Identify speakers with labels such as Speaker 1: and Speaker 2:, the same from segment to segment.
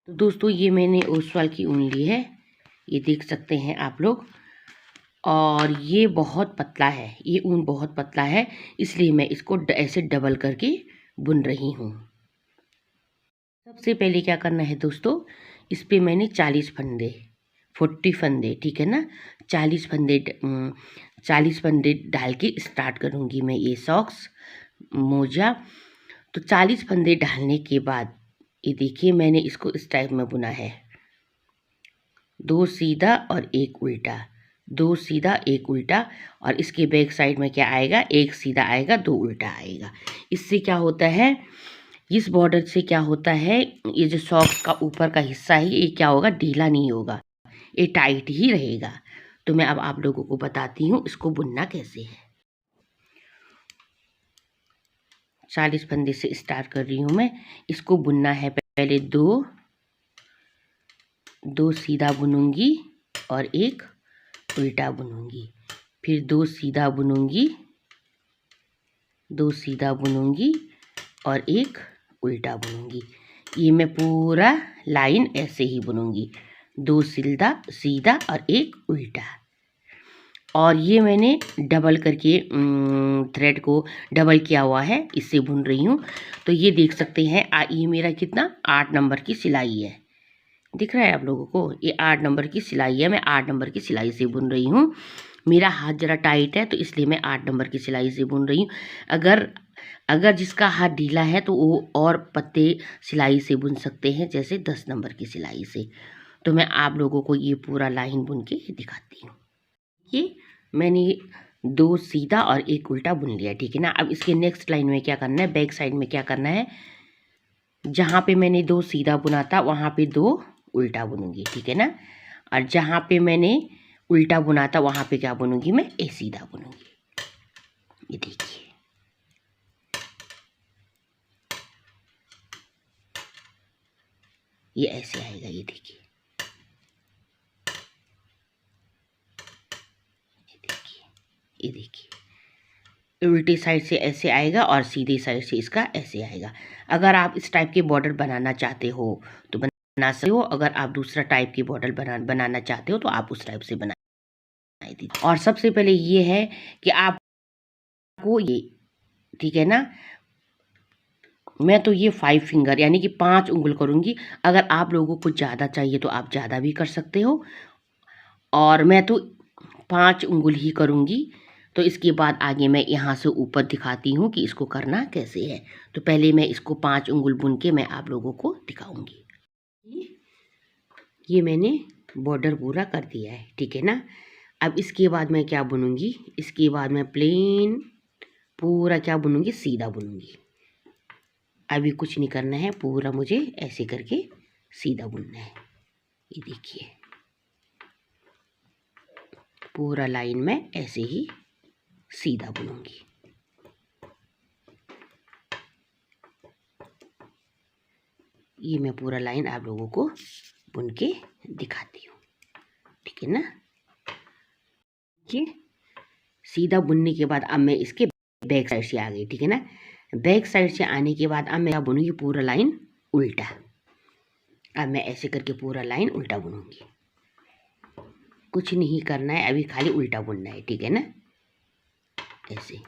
Speaker 1: तो दोस्तों ये मैंने ओसवाल की ऊन ली है, ये देख सकते हैं आप लोग। और ये बहुत पतला है, ये ऊन बहुत पतला है, इसलिए मैं इसको ऐसे डबल करके बुन रही हूँ। सबसे पहले क्या करना है दोस्तों, इस पे मैंने 40 फंदे 40 फंदे, ठीक है ना, 40 फंदे डाल के स्टार्ट करूँगी मैं ये सॉक्स मोजा। तो 40 फंदे डालने के बाद ये देखिए मैंने इसको इस टाइप में बुना है, 2 सीधा और 1 उल्टा, 2 सीधा 1 उल्टा। और इसके बैक साइड में क्या आएगा, 1 सीधा आएगा 2 उल्टा आएगा। इससे क्या होता है, इस बॉर्डर से क्या होता है, ये जो सॉक्स का ऊपर का हिस्सा है ये क्या होगा, ढीला नहीं होगा, ये टाइट ही रहेगा। तो मैं अब आप लोगों को बताती हूँ इसको बुनना कैसे है। 40 फंदे से स्टार्ट कर रही हूँ मैं। इसको बुनना है, पहले दो सीधा बुनूंगी और 1 उल्टा बुनूंगी, फिर 2 सीधा बुनूंगी, 2 सीधा बुनूंगी और 1 उल्टा बुनूंगी। ये मैं पूरा लाइन ऐसे ही बुनूंगी, 2 सीधा सीधा और 1 उल्टा। और ये मैंने डबल करके थ्रेड को डबल किया हुआ है, इससे बुन रही हूँ। तो ये देख सकते हैं ये मेरा कितना 8 नंबर की सिलाई है, दिख रहा है आप लोगों को, ये 8 नंबर की सिलाई है। मैं 8 नंबर की सिलाई से बुन रही हूँ। मेरा हाथ ज़रा टाइट है तो इसलिए मैं 8 नंबर की सिलाई से बुन रही हूँ। अगर जिसका हाथ ढीला है तो वो और पत्ते सिलाई से बुन सकते हैं, जैसे 10 नंबर की सिलाई से। तो मैं आप लोगों को ये पूरा लाइन बुन के दिखाती हूँ। ये मैंने 2 सीधा और 1 उल्टा बुन लिया, ठीक है ना। अब इसके नेक्स्ट लाइन में क्या करना है, बैक साइड में क्या करना है, जहाँ पे मैंने 2 सीधा बुना था वहाँ पे 2 उल्टा बुनूंगी, ठीक है ना। और जहाँ पे मैंने उल्टा बुना था वहाँ पे क्या बुनूंगी, मैं ए सीधा बुनूंगी। ये देखिए, ये ऐसे आएगा, ये देखिए, ये देखिए, उल्टी साइड से ऐसे आएगा और सीधी साइड से इसका ऐसे आएगा। अगर आप इस टाइप के बॉर्डर बनाना चाहते हो तो बना सकते हो, अगर आप दूसरा टाइप की बॉर्डर बनाना चाहते हो तो आप उस टाइप से बना दीजिए। और सबसे पहले ये है कि आपको ये, ठीक है ना, मैं तो ये 5 फिंगर यानी कि 5 उंगल करूँगी। अगर आप लोगों को ज़्यादा चाहिए तो आप ज़्यादा भी कर सकते हो, और मैं तो 5 उंगल ही करूँगी। तो इसके बाद आगे मैं यहाँ से ऊपर दिखाती हूँ कि इसको करना कैसे है। तो पहले मैं इसको 5 उंगल बुन के मैं आप लोगों को दिखाऊंगी। ये मैंने बॉर्डर पूरा कर दिया है, ठीक है ना। अब इसके बाद मैं क्या बुनूंगी, इसके बाद मैं प्लेन पूरा क्या बुनूंगी, सीधा बुनूंगी। अभी कुछ नहीं करना है, पूरा मुझे ऐसे करके सीधा बुनना है। ये देखिए, पूरा लाइन में ऐसे ही सीधा बुनूंगी। ये मैं पूरा लाइन आप लोगों को बुन के दिखाती हूँ, ठीक है ना। ये सीधा बुनने के बाद अब मैं इसके बैक साइड से आ गई, ठीक है ना। बैक साइड से आने के बाद अब मैं क्या बुनूंगी, पूरा लाइन उल्टा। अब मैं ऐसे करके पूरा लाइन उल्टा बुनूंगी, कुछ नहीं करना है, अभी खाली उल्टा बुनना है, ठीक है ना, ऐसे।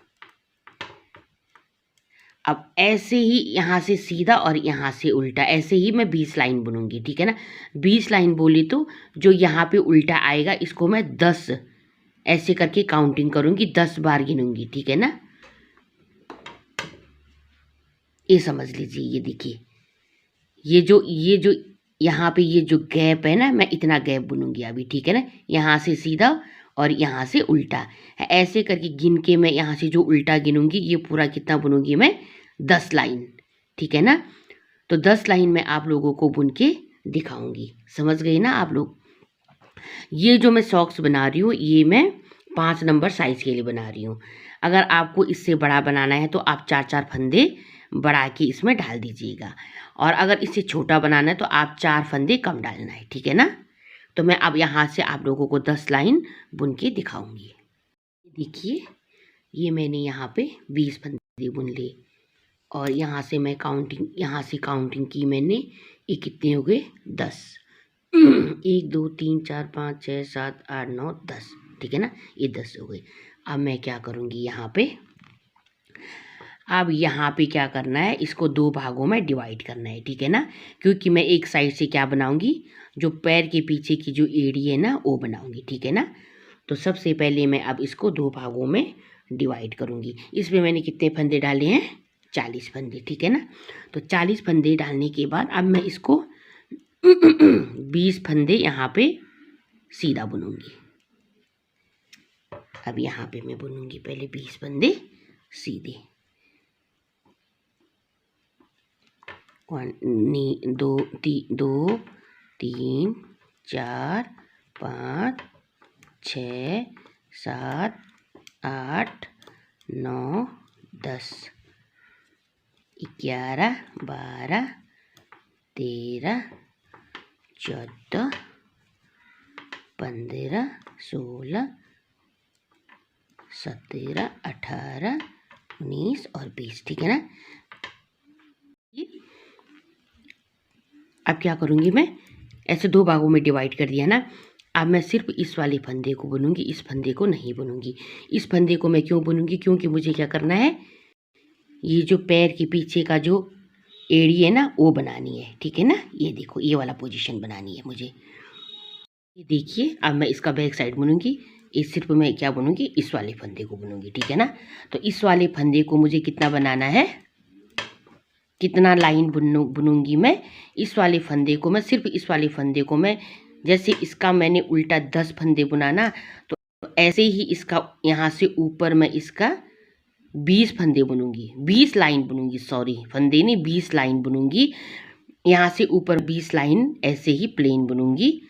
Speaker 1: अब ऐसे ही यहाँ से सीधा और यहाँ से उल्टा, ऐसे ही मैं 20 लाइन बुनूंगी, ठीक है ना। 20 लाइन बोली तो जो यहाँ पे उल्टा आएगा इसको मैं 10 ऐसे करके काउंटिंग करूँगी, 10 बार गिनूंगी, ठीक है ना। ये समझ लीजिए, ये देखिए, ये जो यहाँ पे ये जो गैप है ना, मैं इतना गैप बुनूंगी अभी, ठीक है ना। यहाँ से सीधा और यहाँ से उल्टा, ऐसे करके गिन के मैं यहाँ से जो उल्टा गिनूंगी, ये पूरा कितना बुनूंगी मैं, 10 लाइन, ठीक है ना। तो 10 लाइन मैं आप लोगों को बुन के दिखाऊंगी, समझ गई ना आप लोग। ये जो मैं सॉक्स बना रही हूँ ये मैं 5 नंबर साइज के लिए बना रही हूँ। अगर आपको इससे बड़ा बनाना है तो आप 4-4 फंदे बढ़ा के इसमें डाल दीजिएगा, और अगर इससे छोटा बनाना है तो आप 4 फंदे कम डालना है, ठीक है ना। तो मैं अब यहाँ से आप लोगों को 10 लाइन बुन के दिखाऊंगी। देखिए, ये मैंने यहाँ पे 20 फंदे बुन लिए, और यहाँ से काउंटिंग की मैंने ये कितने हो गए 10। 1 2 3 4 5 6 7 8 9 10, ठीक है ना, ये 10 हो गए। अब मैं क्या करूँगी यहाँ पे, अब यहाँ पे क्या करना है, इसको 2 भागों में डिवाइड करना है, ठीक है ना, क्योंकि मैं एक साइड से क्या बनाऊंगी, जो पैर के पीछे की जो एड़ी है ना वो बनाऊंगी, ठीक है ना। तो सबसे पहले मैं अब इसको 2 भागों में डिवाइड करूंगी। इसमें मैंने कितने फंदे डाले हैं, 40 फंदे, ठीक है ना। तो 40 फंदे डालने के बाद अब मैं इसको 20 फंदे यहाँ पे सीधा बुनूंगी। अब यहाँ पे मैं बुनूंगी पहले 20 फंदे सीधे, 2 3 4 5 6 7 8 9 10 11 12 13 14 15 16 17 18 19 और 20, ठीक है ना। अब क्या करूँगी मैं, ऐसे 2 भागों में डिवाइड कर दिया ना। अब मैं सिर्फ इस वाले फंदे को बुनूंगी, इस फंदे को नहीं बुनूंगी। इस फंदे को मैं क्यों बुनूंगी, क्योंकि मुझे क्या करना है, ये जो पैर के पीछे का जो एड़ी है ना वो बनानी है, ठीक है ना। ये देखो ये वाला पोजीशन बनानी है मुझे। ये देखिए अब मैं इसका बैक साइड बुनूंगी। इस सिर्फ मैं क्या बुनूंगी, इस वाले फंदे को बुनूंगी, ठीक है ना। तो इस वाले फंदे को मुझे कितना बनाना है, कितना लाइन बुनूंगी मैं, इस वाले फंदे को मैं, सिर्फ इस वाले फंदे को मैं, जैसे इसका मैंने उल्टा 10 फंदे बुनाना, तो ऐसे ही इसका यहाँ से ऊपर मैं इसका 20 फंदे बुनूंगी, 20 लाइन बुनूंगी, सॉरी फंदे नहीं 20 लाइन बुनूंगी। यहाँ से ऊपर 20 लाइन ऐसे ही प्लेन बुनूंगी,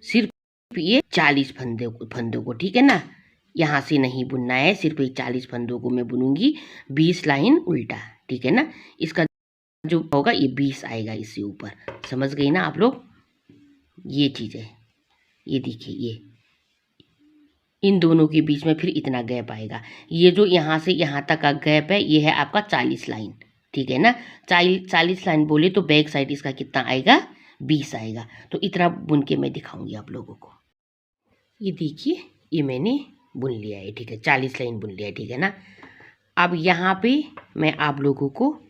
Speaker 1: सिर्फ ये 40 फंदों को, ठीक है ना। यहाँ से नहीं बुनना है, सिर्फ ये 40 फंदों को मैं बुनूंगी 20 लाइन उल्टा, ठीक है ना। इसका जो होगा ये 20 आएगा इससे ऊपर, समझ गई ना आप लोग। ये चीज़ है, ये देखिए, ये इन दोनों के बीच में फिर इतना गैप आएगा। ये जो यहाँ से यहाँ तक का गैप है ये है आपका 40 लाइन, ठीक है ना। 40 लाइन बोले तो बैक साइड इसका कितना आएगा, 20 आएगा। तो इतना बुन के मैं दिखाऊंगी आप लोगों को। ये देखिए ये मैंने बुन लिया है, ठीक है, 40 लाइन बुन लिया है, ठीक है ना। अब यहाँ पे मैं आप लोगों को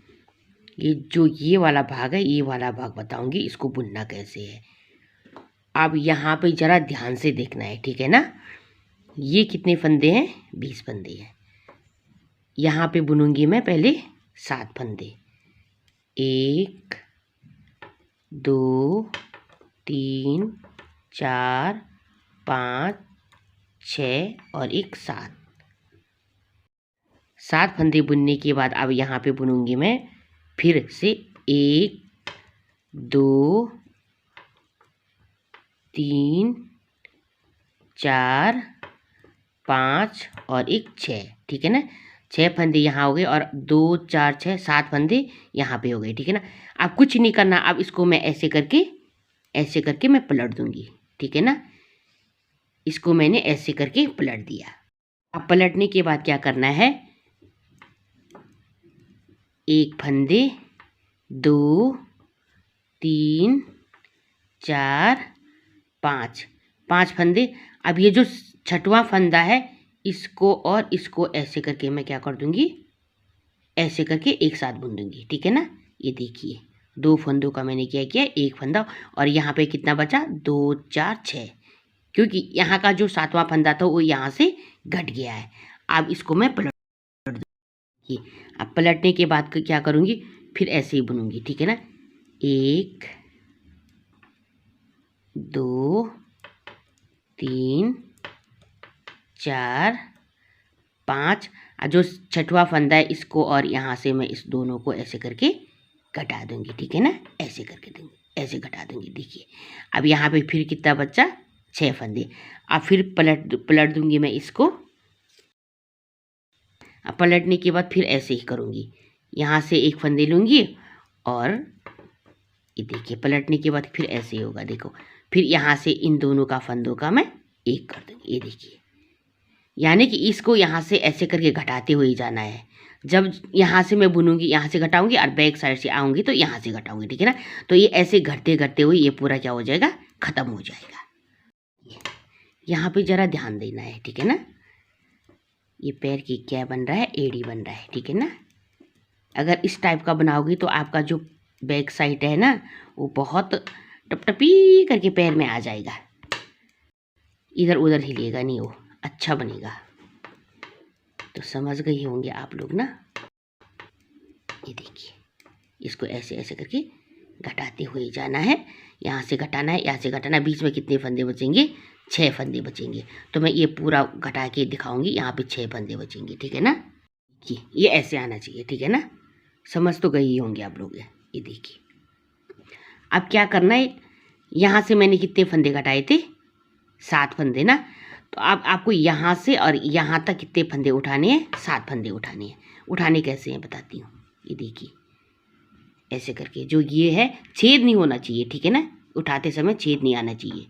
Speaker 1: ये जो ये वाला भाग है, ये वाला भाग बताऊंगी इसको बुनना कैसे है। अब यहाँ पे ज़रा ध्यान से देखना है, ठीक है ना। ये कितने फंदे हैं, 20 फंदे हैं। यहाँ पे बुनूंगी मैं पहले 7 फंदे, 1 2 3 4 5 6 और एक 7 फंदे बुनने के बाद अब यहाँ पे बुनूंगी मैं फिर से 1 2 3 4 5 और एक 6, ठीक है ना। 6 फंदे यहाँ हो गए और 2 4 6 7 फंदे यहाँ पे हो गए, ठीक है ना। अब कुछ नहीं करना, अब इसको मैं ऐसे करके मैं पलट दूंगी, ठीक है ना। इसको मैंने ऐसे करके पलट दिया। अब पलटने के बाद क्या करना है, 1 फंदे 2 3 4 5 फंदे। अब ये जो 6वां फंदा है इसको और इसको ऐसे करके मैं क्या कर दूंगी, ऐसे करके एक साथ बुन दूंगी, ठीक है ना। ये देखिए 2 फंदों का मैंने क्या किया, 1 फंदा और यहाँ पे कितना बचा, 2 4 6, क्योंकि यहाँ का जो 7वां फंदा था वो यहाँ से घट गया है। अब इसको मैं पलट दूंगी। अब पलटने के बाद क्या करूँगी, फिर ऐसे ही बुनूंगी, ठीक है ना। 1 2 3 4 5, जो 6वां फंदा है इसको और यहाँ से मैं इस दोनों को ऐसे करके घटा दूंगी, ठीक है ना। ऐसे करके दूंगी, ऐसे घटा दूंगी। देखिए अब यहाँ पे फिर कितना बचा, 6 फंदे। अब फिर पलट दूंगी मैं इसको। अब पलटने के बाद फिर ऐसे ही करूँगी, यहाँ से 1 फंदे लूँगी और ये देखिए पलटने के बाद फिर ऐसे ही होगा। देखो फिर यहाँ से इन दोनों का फंदों का मैं 1 कर दूँगी। ये देखिए, यानी कि इसको यहाँ से ऐसे करके घटाते हुए जाना है, जब यहाँ से मैं बुनूंगी, यहाँ से घटाऊंगी और बैक साइड से आऊँगी तो यहाँ से घटाऊंगी, ठीक है ना। तो ये ऐसे घटते घटते हुए ये पूरा क्या हो जाएगा, ख़त्म हो जाएगा। यहाँ पे ज़रा ध्यान देना है, ठीक है ना। ये पैर की क्या बन रहा है, एड़ी बन रहा है, ठीक है ना। अगर इस टाइप का बनाओगी तो आपका जो बैक साइड है ना वो बहुत टपटपी करके पैर में आ जाएगा, इधर उधर हिलेगा नहीं, वो अच्छा बनेगा। तो समझ गए होंगे आप लोग ना। ये देखिए, इसको ऐसे ऐसे करके घटाते हुए जाना है, यहाँ से घटाना है, यहाँ से घटाना है। बीच में कितने फंदे बचेंगे, 6 फंदे बचेंगे। तो मैं ये पूरा घटा के दिखाऊंगी, यहाँ पे 6 फंदे बचेंगे, ठीक है ना। ये ऐसे आना चाहिए, ठीक है ना। समझ तो गए ही होंगे आप लोग। ये देखिए, अब क्या करना है, यहाँ से मैंने कितने फंदे घटाए थे, 7 फंदे ना। तो अब आपको यहाँ से और यहाँ तक कितने फंदे उठाने हैं, 7 फंदे उठाने हैं। उठाने कैसे हैं बताती हूँ। ये देखिए, ऐसे करके, जो ये है छेद नहीं होना चाहिए, ठीक है ना। उठाते समय छेद नहीं आना चाहिए।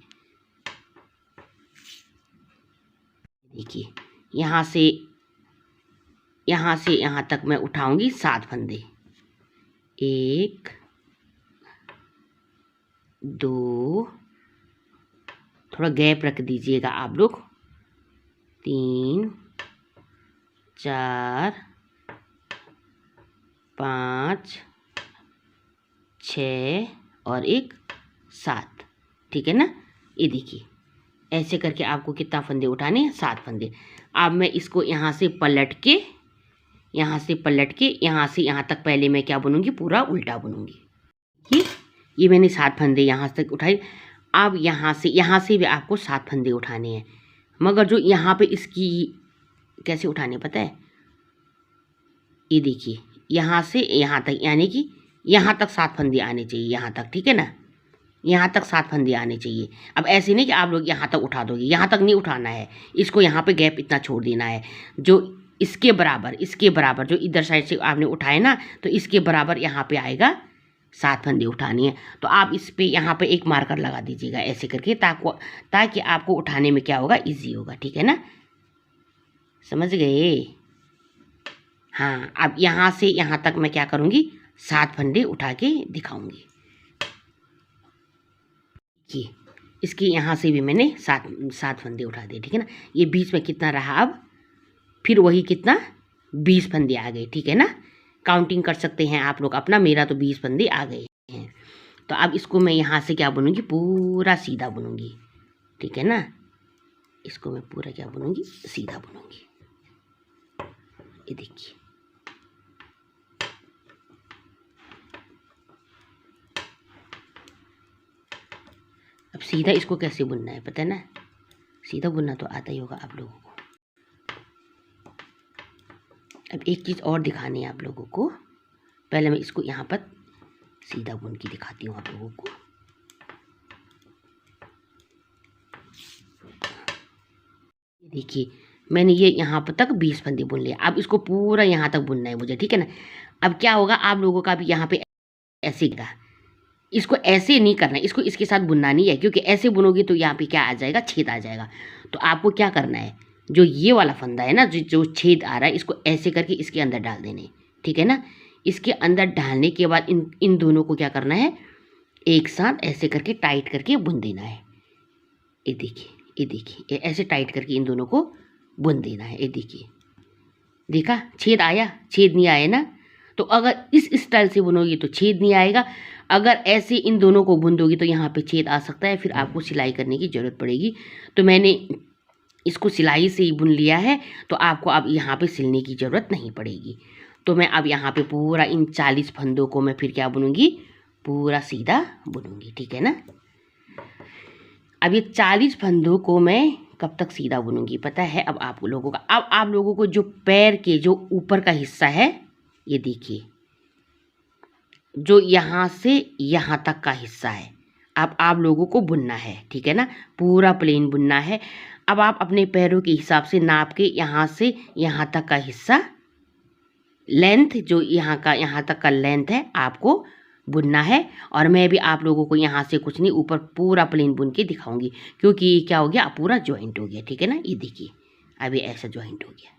Speaker 1: देखिए, यहाँ से यहाँ तक मैं उठाऊंगी 7 फंदे। 1 2, थोड़ा गैप रख दीजिएगा आप लोग, 3 4 5 6 और 1 7, ठीक है ना। ये देखिए, ऐसे करके आपको कितना फंदे उठाने हैं, 7 फंदे। अब मैं इसको यहाँ से पलट के यहाँ से यहाँ तक पहले मैं क्या बुनूंगी, पूरा उल्टा बुनूंगी। ये मैंने 7 फंदे यहाँ तक उठाए। अब यहाँ से भी आपको 7 फंदे उठाने हैं, मगर जो यहाँ पे इसकी कैसे उठाने पता है। ये देखिए, यहाँ से यहाँ तक, यानी कि यहाँ तक 7 फंदे आने चाहिए, यहाँ तक, ठीक है ना। यहाँ तक 7 फंदे आने चाहिए। अब ऐसे नहीं कि आप लोग यहाँ तक उठा दोगे, यहाँ तक नहीं उठाना है, इसको यहाँ पे गैप इतना छोड़ देना है, जो इसके बराबर जो इधर साइड से आपने उठाए ना, तो इसके बराबर यहाँ पे आएगा, 7 फंदे उठानी है। तो आप इस पे यहाँ पे एक मार्कर लगा दीजिएगा ऐसे करके, ताकि आपको उठाने में क्या होगा, इजी होगा, ठीक है ना। समझ गए। हाँ, अब यहाँ से यहाँ तक मैं क्या करूँगी, 7 फंदे उठा के दिखाऊंगी। कि इसके यहाँ से भी मैंने 7 फंदे उठा दिए, ठीक है ना। ये बीच में कितना रहा, अब फिर वही कितना, 20 फंदे आ गए, ठीक है ना। काउंटिंग कर सकते हैं आप लोग अपना, मेरा तो 20 फंदे आ गए हैं। तो अब इसको मैं यहाँ से क्या बुनूंगी, पूरा सीधा बुनूंगी, ठीक है ना। इसको मैं पूरा क्या बुनूंगी, सीधा बुनूंगी। ये देखिए, अब सीधा इसको कैसे बुनना है पता है ना। सीधा बुनना तो आता ही होगा आप लोगों को। अब एक चीज़ और दिखानी है आप लोगों को। पहले मैं इसको यहाँ पर सीधा बुन के दिखाती हूँ आप लोगों को। देखिए, मैंने ये यहाँ पर तक 20 फंदे बुन लिया। अब इसको पूरा यहाँ तक बुनना है मुझे, ठीक है ना। अब क्या होगा, आप लोगों का भी यहाँ पे ऐसे का, इसको ऐसे नहीं करना है, इसको इसके साथ बुनना नहीं है, क्योंकि ऐसे बुनोगे तो यहाँ पे क्या आ जाएगा, छेद आ जाएगा। तो आपको क्या करना है, जो ये वाला फंदा है ना, जो छेद आ रहा है, इसको ऐसे करके इसके अंदर डाल देने, ठीक है ना। इसके अंदर डालने के बाद इन दोनों को क्या करना है, एक साथ ऐसे करके टाइट करके बुन देना है। ये देखिए, ऐसे टाइट करके इन दोनों को बुन देना है। ये देखिए, देखा छेद आया, छेद नहीं आया ना। तो अगर इस स्टाइल से बुनोगी तो छेद नहीं आएगा, अगर ऐसे इन दोनों को बुन दोगी तो यहाँ पे छेद आ सकता है, फिर आपको सिलाई करने की ज़रूरत पड़ेगी। तो मैंने इसको सिलाई से ही बुन लिया है, तो आपको अब यहाँ पे सिलने की ज़रूरत नहीं पड़ेगी। तो मैं अब यहाँ पे पूरा इन 40 फंदों को मैं फिर क्या बुनूंगी, पूरा सीधा बुनूंगी, ठीक है ना। अब ये 40 फंदों को मैं कब तक सीधा बुनूंगी पता है अब आप लोगों का। अब आप लोगों को जो पैर के जो ऊपर का हिस्सा है, ये देखिए, जो यहाँ से यहाँ तक का हिस्सा है, अब आप लोगों को बुनना है, ठीक है ना। पूरा प्लेन बुनना है। अब आप अपने पैरों के हिसाब से नाप के यहाँ से यहाँ तक का हिस्सा, लेंथ जो यहाँ तक का लेंथ है, आपको बुनना है। और मैं भी आप लोगों को यहाँ से कुछ नहीं, ऊपर पूरा प्लेन बुन के दिखाऊंगी, क्योंकि ये क्या हो गया, पूरा ज्वाइंट हो गया, ठीक है ना। ये देखिए, अभी ऐसा ज्वाइंट हो गया।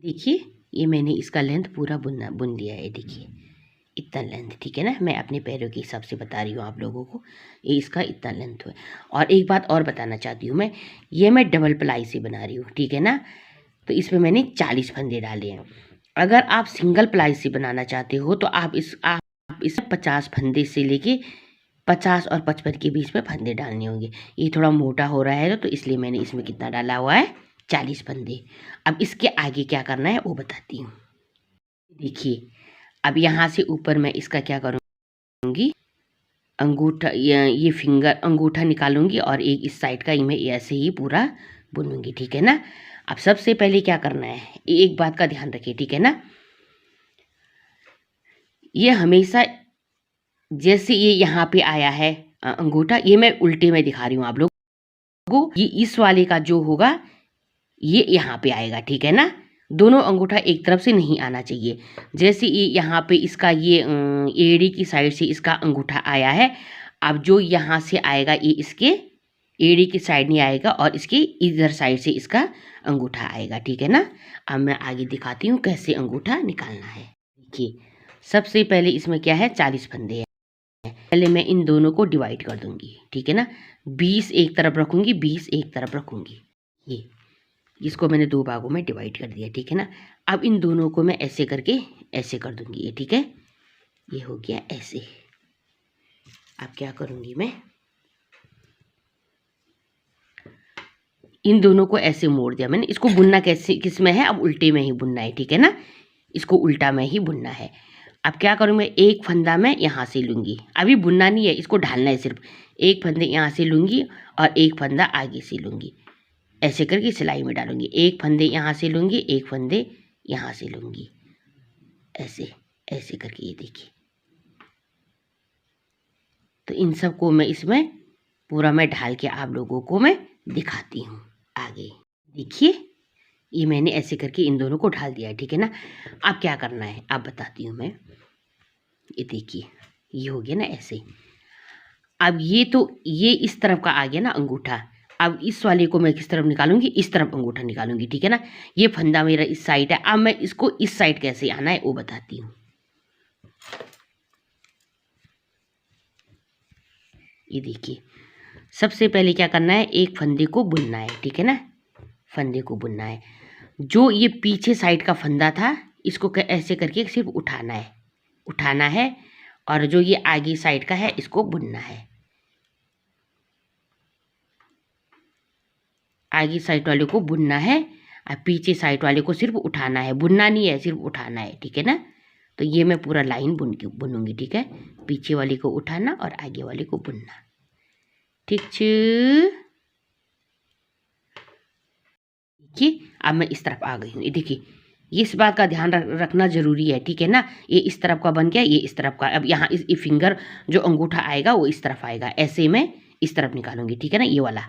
Speaker 1: देखिए ये मैंने इसका लेंथ पूरा बुन लिया है, देखिए इतना लेंथ, ठीक है ना। मैं अपने पैरों के हिसाब से बता रही हूँ आप लोगों को, ये इसका इतना लेंथ है। और एक बात और बताना चाहती हूँ मैं, ये मैं डबल प्लाई से बना रही हूँ, ठीक है ना। तो इसमें मैंने 40 फंदे डाले हैं। अगर आप सिंगल प्लाई से बनाना चाहते हो तो आप इस 50 फंदे से लेके 50 और 55 के बीच में फंदे डालने होंगे। ये थोड़ा मोटा हो रहा है तो इसलिए मैंने इसमें कितना डाला हुआ है, 40 फंदे। अब इसके आगे क्या करना है वो बताती हूँ। देखिए अब यहाँ से ऊपर मैं इसका क्या करूँगी, अंगूठा, ये फिंगर अंगूठा निकालूंगी और एक इस साइड का मैं ऐसे ही पूरा बुनूंगी, ठीक है ना। अब सबसे पहले क्या करना है, एक बात का ध्यान रखिए, ठीक है ना। ये हमेशा जैसे ये यहाँ पे आया है अंगूठा, ये मैं उल्टे में दिखा रही हूँ आप लोगों को। ये इस वाले का जो होगा ये यहाँ पे आएगा, ठीक है ना। दोनों अंगूठा एक तरफ से नहीं आना चाहिए। जैसे ये यहाँ पे इसका ये एड़ी की साइड से इसका अंगूठा आया है, अब जो यहाँ से आएगा ये इसके एड़ी की साइड नहीं आएगा और इसके इधर साइड से इसका अंगूठा आएगा, ठीक है ना। अब मैं आगे दिखाती हूँ कैसे अंगूठा निकालना है। देखिए सबसे पहले इसमें क्या है, 40 फंदे हैं। पहले मैं इन दोनों को डिवाइड कर दूंगी, ठीक है ना। 20 एक तरफ रखूंगी, 20 एक तरफ रखूंगी। ये इसको मैंने 2 भागों में डिवाइड कर दिया, ठीक है ना। अब इन दोनों को मैं ऐसे करके ऐसे कर दूंगी, ये ठीक है, ये हो गया ऐसे। अब क्या करूंगी मैं, इन दोनों को ऐसे मोड़ दिया मैंने। इसको बुनना कैसे किस में है, अब उल्टे में ही बुनना है, ठीक है ना। इसको उल्टा में ही बुनना है। अब क्या करूँ मैं, एक फंदा मैं यहाँ से लूँगी, अभी बुनना नहीं है, इसको ढालना है सिर्फ। एक फंदे यहाँ से लूँगी और एक फंदा आगे से लूँगी, ऐसे करके सिलाई में डालूंगी। एक फंदे यहाँ से लूँगी, एक फंदे यहाँ से लूँगी, ऐसे ऐसे करके, ये देखिए। तो इन सब को मैं इसमें पूरा मैं ढाल के आप लोगों को मैं दिखाती हूँ आगे। देखिए ये मैंने ऐसे करके इन दोनों को ढाल दिया है, ठीक है ना। अब क्या करना है अब बताती हूँ मैं। ये देखिए ये हो गया ना ऐसे। अब ये तो ये इस तरफ का आ गया ना अंगूठा। अब इस वाले को मैं किस तरफ निकालूंगी, इस तरफ अंगूठा निकालूंगी, ठीक है ना। ये फंदा मेरा इस साइड है। अब मैं इसको इस साइड कैसे आना है वो बताती हूँ। ये देखिए सबसे पहले क्या करना है, एक फंदे को बुनना है, ठीक है ना। फंदे को बुनना है, जो ये पीछे साइड का फंदा था इसको ऐसे करके सिर्फ उठाना है और जो ये आगे साइड का है इसको बुनना है। आगे साइड वाले को बुनना है और पीछे साइड वाले को सिर्फ उठाना है, बुनना नहीं है, सिर्फ उठाना है, ठीक है ना। तो ये मैं पूरा लाइन बुनूंगी, ठीक है। पीछे वाले को उठाना और आगे वाले को बुनना, ठीक है। देखिए अब मैं इस तरफ आ गई हूँ। ये देखिए ये इस बात का ध्यान रखना जरूरी है, ठीक है ना। ये इस तरफ का बन गया, ये इस तरफ का। अब यहाँ इस फिंगर जो अंगूठा आएगा वो इस तरफ आएगा, ऐसे मैं इस तरफ निकालूंगी, ठीक है ना, ये वाला।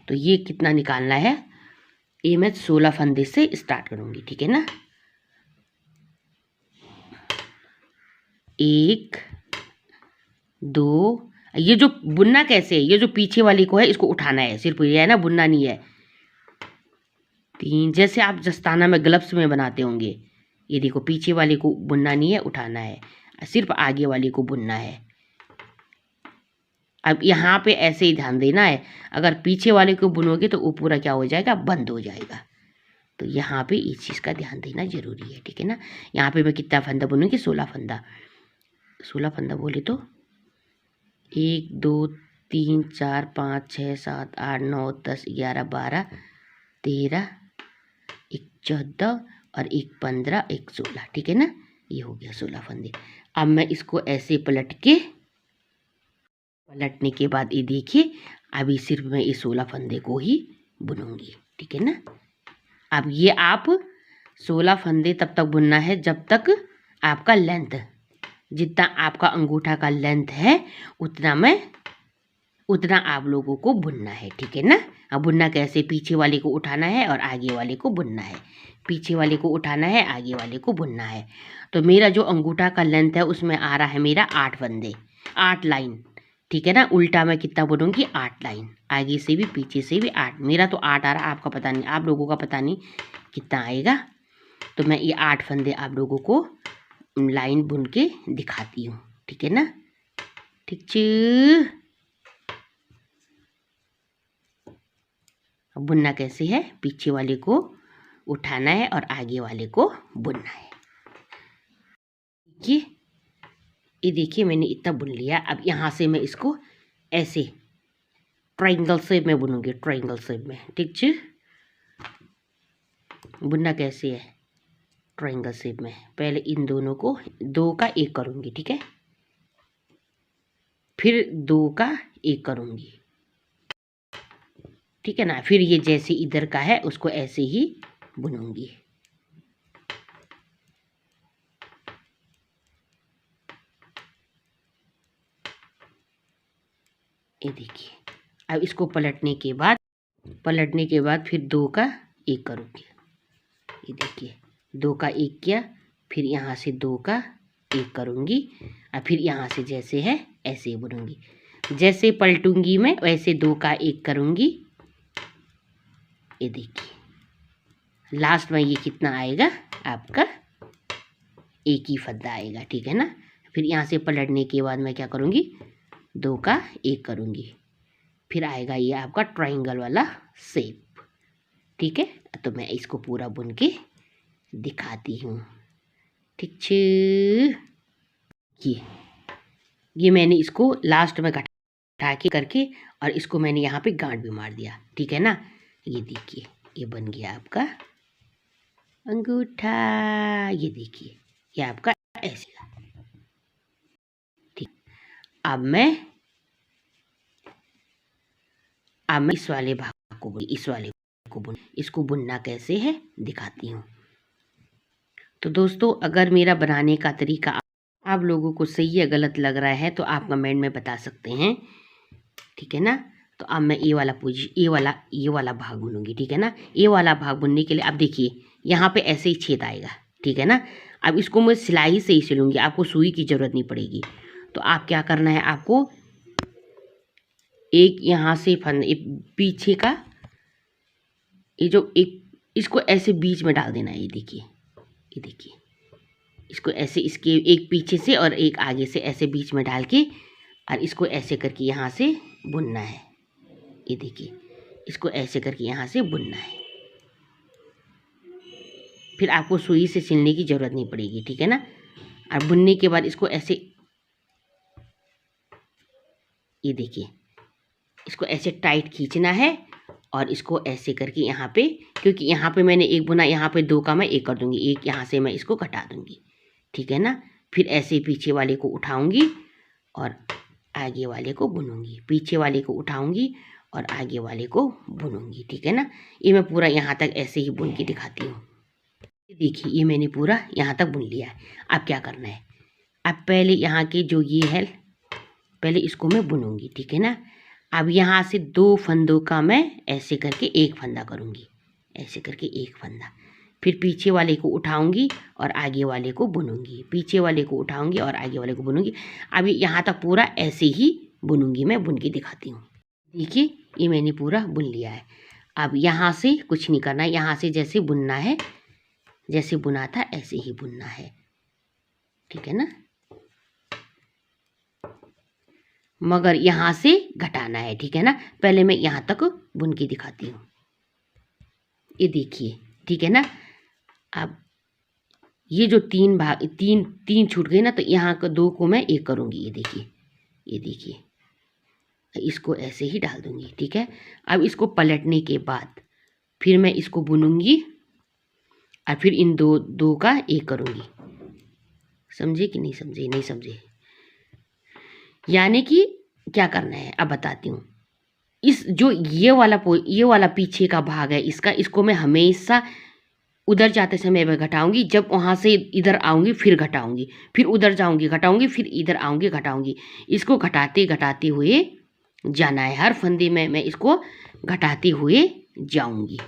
Speaker 1: तो ये कितना निकालना है, ये मैं 16 फंदे से स्टार्ट करूंगी, ठीक है ना। 1 2, ये जो बुनना कैसे है, ये जो पीछे वाली को है इसको उठाना है, सिर्फ ये है ना, बुनना नहीं है। 3, जैसे आप दस्ताना में ग्लव्स में बनाते होंगे, ये देखो पीछे वाले को बुनना नहीं है, उठाना है, सिर्फ आगे वाले को बुनना है। अब यहाँ पे ऐसे ही ध्यान देना है, अगर पीछे वाले को बुनोगे तो वो पूरा क्या हो जाएगा, बंद हो जाएगा। तो यहाँ पे इस चीज़ का ध्यान देना जरूरी है, ठीक है ना। यहाँ पे मैं कितना फंदा बुनूंगी, 16 फंदा। 16 फंदा बोले तो 1 2 3 4 5 6 7 8 9 10 11 12 13 1 14 और 1 15 1 16, ठीक है ना। ये हो गया 16 फंदे। अब मैं इसको ऐसे पलटने के बाद ये देखिए अभी सिर्फ मैं ये 16 फंदे को ही बुनूंगी, ठीक है ना। अब ये आप 16 फंदे तब तक बुनना है जब तक आपका लेंथ, जितना आपका अंगूठा का लेंथ है उतना आप लोगों को बुनना है, ठीक है ना। अब बुनना कैसे, पीछे वाले को उठाना है और आगे वाले को बुनना है, पीछे वाले को उठाना है, आगे वाले को बुनना है। तो मेरा जो अंगूठा का लेंथ है उसमें आ रहा है मेरा 8 फंदे, 8 लाइन, ठीक है ना। उल्टा मैं कितना बुनूंगी, 8 लाइन, आगे से भी पीछे से भी 8। मेरा तो 8 आ रहा, आपका पता नहीं, आप लोगों का पता नहीं कितना आएगा। तो मैं ये 8 फंदे आप लोगों को लाइन बुन के दिखाती हूँ, ठीक है ना। ठीक च बुनना कैसे है, पीछे वाले को उठाना है और आगे वाले को बुनना है। ये देखिए मैंने इतना बुन लिया। अब यहाँ से मैं इसको ऐसे ट्रायंगल शेप में बुनूंगी, ट्रायंगल शेप में, ठीक है। बुनना कैसे है, ट्रायंगल शेप में पहले इन दोनों को 2 का 1 करूंगी, ठीक है, फिर 2 का 1 करूंगी, ठीक है ना। फिर ये जैसे इधर का है उसको ऐसे ही बुनूंगी। ये देखिए। अब इसको पलटने के बाद फिर 2 का 1 करूंगी। ये देखिए 2 का 1 किया, फिर यहाँ से 2 का 1 करूंगी और फिर यहाँ से जैसे है ऐसे ही बुनूंगी। जैसे पलटूंगी मैं वैसे 2 का 1 करूंगी। ये देखिए लास्ट में ये कितना आएगा आपका, 1 ही फंदा आएगा, ठीक है ना। फिर यहाँ से पलटने के बाद मैं क्या करूँगी, 2 का 1 करूँगी, फिर आएगा ये आपका ट्रायंगल वाला शेप, ठीक है। तो मैं इसको पूरा बुन के दिखाती हूँ, ठीक है। ये मैंने इसको लास्ट में घटा के करके और इसको मैंने यहाँ पे गांठ भी मार दिया, ठीक है ना। ये देखिए ये बन गया आपका अंगूठा। ये देखिए ये आपका ऐसे, ठीक। अब मैं इस वाले भाग को इसको बुनना कैसे है दिखाती हूँ। तो दोस्तों अगर मेरा बनाने का तरीका आप लोगों को सही या गलत लग रहा है तो आप कमेंट में बता सकते हैं, ठीक है ना। तो अब मैं ये वाला भाग बुनूंगी, ठीक है ना। ये वाला भाग बुनने के लिए अब देखिए यहाँ पे ऐसे ही छेद आएगा, ठीक है ना। अब इसको मैं सिलाई से ही सिलूंगी, आपको सुई की ज़रूरत नहीं पड़ेगी। तो आप क्या करना है, आपको एक यहाँ से पीछे का ये जो एक इसको ऐसे बीच में डाल देना है। ये देखिए इसको ऐसे इसके एक पीछे से और एक आगे से ऐसे बीच में डाल के और इसको ऐसे करके यहाँ से बुनना है। ये देखिए इसको ऐसे करके यहाँ से बुनना है, फिर आपको सुई से सिलने की ज़रूरत नहीं पड़ेगी, ठीक है ना। और बुनने के बाद इसको ऐसे, ये देखिए इसको ऐसे टाइट खींचना है और इसको ऐसे करके यहाँ पे, क्योंकि यहाँ पे मैंने 1 बुना, यहाँ पे 2 का मैं 1 कर दूँगी, 1 यहाँ से मैं इसको घटा दूँगी, ठीक है ना। फिर ऐसे पीछे वाले को उठाऊँगी और आगे वाले को बुनूँगी, पीछे वाले को उठाऊँगी और आगे वाले को बुनूँगी, ठीक है ना। ये मैं पूरा यहाँ तक ऐसे ही बुन के दिखाती हूँ। देखिए ये मैंने पूरा यहाँ तक बुन लिया है। अब क्या करना है, अब पहले यहाँ के जो ये है पहले इसको मैं बुनूँगी, ठीक है ना। अब यहाँ से 2 फंदों का मैं ऐसे करके 1 फंदा करूँगी, ऐसे करके 1 फंदा, फिर पीछे वाले को उठाऊँगी और आगे वाले को बुनूँगी, पीछे वाले को उठाऊँगी और आगे वाले को बुनूँगी। अब यहाँ तक पूरा ऐसे ही बुनूँगी, मैं बुन के दिखाती हूँ। देखिए ये मैंने पूरा बुन लिया है। अब यहाँ से कुछ नहीं करना है, यहाँ से जैसे बुनना है, जैसे बुना था ऐसे ही बुनना है, ठीक है ना। मगर यहाँ से घटाना है, ठीक है ना। पहले मैं यहाँ तक बुन के दिखाती हूँ। ये देखिए, ठीक है ना। अब ये जो 3 भाग 3 छूट गए ना, तो यहाँ का 2 को मैं 1 करूँगी। ये देखिए इसको ऐसे ही डाल दूँगी, ठीक है। अब इसको पलटने के बाद फिर मैं इसको बुनूँगी और फिर इन 2 का 1 करूँगी। समझे कि नहीं समझे? नहीं समझे? यानी कि क्या करना है अब बताती हूँ। इस जो ये वाला पीछे का भाग है इसको मैं हमेशा उधर जाते समय मैं घटाऊंगी, जब वहाँ से इधर आऊँगी फिर घटाऊंगी, फिर उधर जाऊँगी घटाऊंगी, फिर इधर आऊँगी घटाऊंगी। इसको घटाते घटाते हुए जाना है, हर फंदे में मैं इसको घटाते हुए जाऊँगी।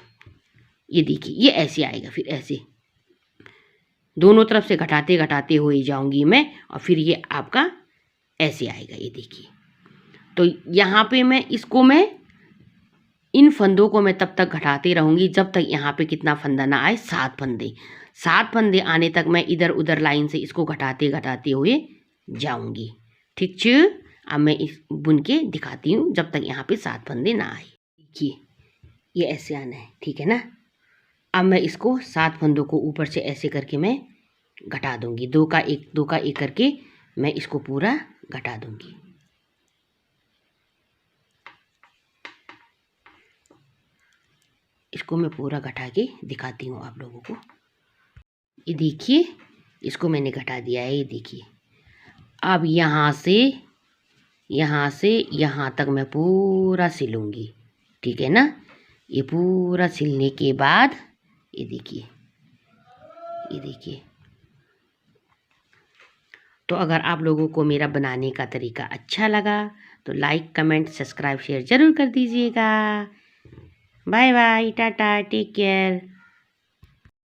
Speaker 1: ये देखिए ये ऐसे आएगा, फिर ऐसे दोनों तरफ से घटाते घटाते हुए जाऊँगी मैं और फिर ये आपका ऐसे आएगा। ये देखिए तो यहाँ पे मैं इन फंदों को मैं तब तक घटाती रहूँगी जब तक यहाँ पे कितना फंदा ना आए, 7 फंदे। 7 फंदे आने तक मैं इधर उधर लाइन से इसको घटाते घटाते हुए जाऊँगी। ठीक छ। अब मैं इस बुन के दिखाती हूँ जब तक यहाँ पे 7 फंदे ना आए। देखिए ये ऐसे आना है, ठीक है ना। अब मैं इसको 7 फंदों को ऊपर से ऐसे करके मैं घटा दूँगी, 2 का 1 करके मैं इसको पूरा घटा दूँगी। इसको मैं पूरा घटा के दिखाती हूँ आप लोगों को। ये देखिए इसको मैंने घटा दिया है, ये देखिए। अब यहाँ से यहाँ तक मैं पूरा सिलूँगी, ठीक है ना। ये पूरा सिलने के बाद ये देखिए, ये देखिए। तो अगर आप लोगों को मेरा बनाने का तरीका अच्छा लगा तो लाइक, कमेंट, सब्सक्राइब, शेयर ज़रूर कर दीजिएगा। Bye bye, tata, take care.